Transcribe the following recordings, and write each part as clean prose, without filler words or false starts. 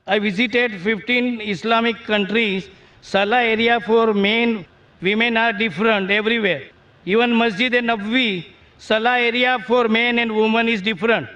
I visited 15 Islamic countries. Salah area for men, women are different everywhere. Even Masjid and Nabwi, Salah area for men and women is different.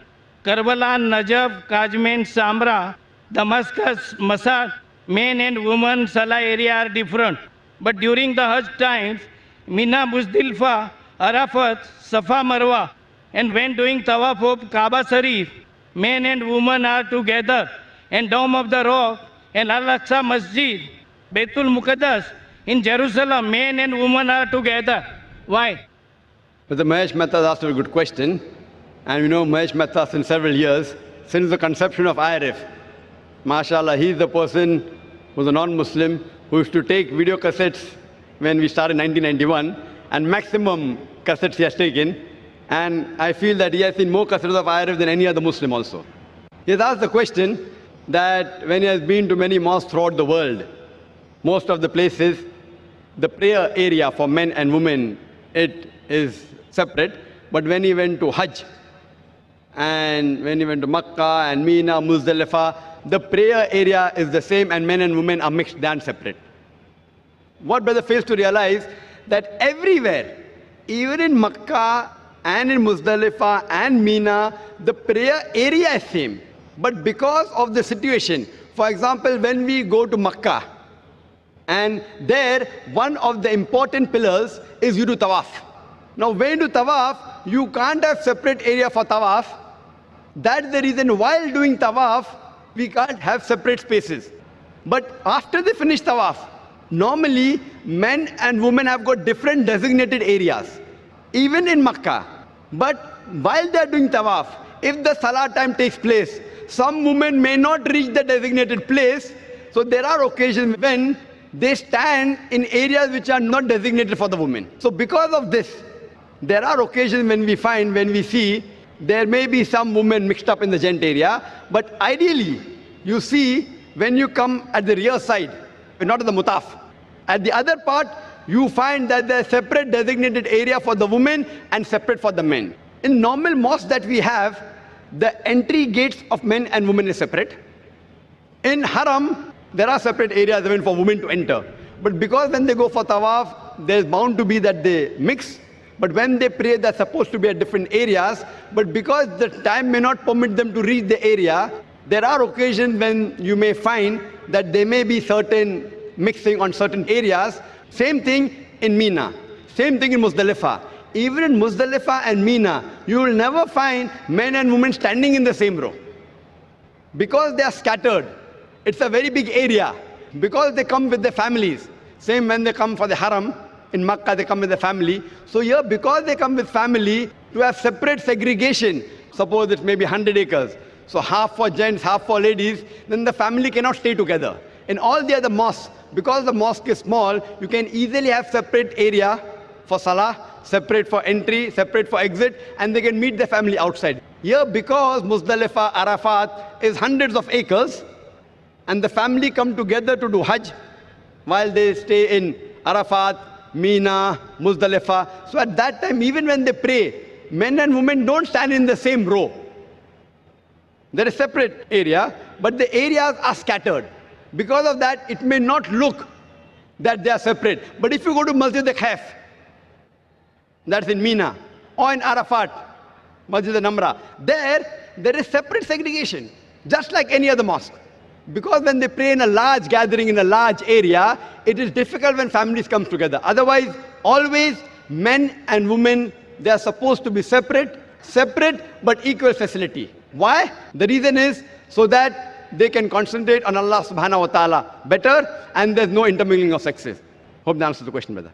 Karbala, Najaf, Kajmen, Samra, Damascus, Masad, men and women Salah area are different. But during the Hajj times, Mina, Muzdalifah, Arafat, Safa, Marwa, and when doing Tawaf of Kaaba Sharif, men and women are together. And Dome of the Rock and Al-Aqsa Masjid, Baitul Muqaddas, in Jerusalem, men and women are together. Why? But the Mahesh Mehta asked a good question. And we know Mahesh Mehta since several years, since the conception of IRF. MashaAllah, he's the person who's a non-Muslim who used to take video cassettes when we started in 1991, and maximum cassettes he has taken. And I feel that he has seen more cassettes of IRF than any other Muslim also. He has asked the question that when he has been to many mosques throughout the world, most of the places, the prayer area for men and women, it is separate. But when he went to Hajj, and when he went to Makkah and Mina, Muzdalifah, the prayer area is the same and men and women are mixed than separate. What brother fails to realize, that everywhere, even in Makkah and in Muzdalifah and Mina, the prayer area is same. But because of the situation, for example, when we go to Makkah, and there, one of the important pillars is you do tawaf. Now, when you do tawaf, you can't have separate area for tawaf. That's the reason while doing tawaf, we can't have separate spaces. But after they finish tawaf, normally men and women have got different designated areas, even in Makkah. But while they're doing tawaf, if the salah time takes place, some women may not reach the designated place. So there are occasions when they stand in areas which are not designated for the women. So because of this, there are occasions when we see, there may be some women mixed up in the gent area. But ideally, you see, when you come at the rear side, not at the mutaf, at the other part, you find that there's separate designated area for the women and separate for the men. In normal mosques that we have, the entry gates of men and women is separate. In Haram, there are separate areas even for women to enter. But because when they go for tawaf, there's bound to be that they mix. But when they pray, they're supposed to be at different areas. But because the time may not permit them to reach the area, there are occasions when you may find that there may be certain mixing on certain areas. Same thing in Mina. Same thing in Muzdalifah. Even in Muzdalifah and Mina, you will never find men and women standing in the same row. Because they are scattered. It's a very big area. Because they come with their families. Same when they come for the Haram. In Makkah, they come with the family. So here, because they come with family, to have separate segregation, suppose it may be 100 acres. So half for gents, half for ladies, then the family cannot stay together. In all the other mosques, because the mosque is small, you can easily have separate area for salah, separate for entry, separate for exit, and they can meet their family outside. Here, because Muzdalifah, Arafat is hundreds of acres, and the family come together to do Hajj, while they stay in Arafat, Mina, Muzdalifah. So at that time, even when they pray, men and women don't stand in the same row. There is separate area, but the areas are scattered. Because of that, it may not look that they are separate. But if you go to Masjid al-Khaf, that's in Mina, or in Arafat, Masjid al-Namra, there is separate segregation, just like any other mosque. Because when they pray in a large gathering, in a large area, it is difficult when families come together. Otherwise, always men and women, they are supposed to be separate but equal facility. Why? The reason is so that they can concentrate on Allah subhanahu wa ta'ala better, and there's no intermingling of sexes. Hope that answers the question, brother.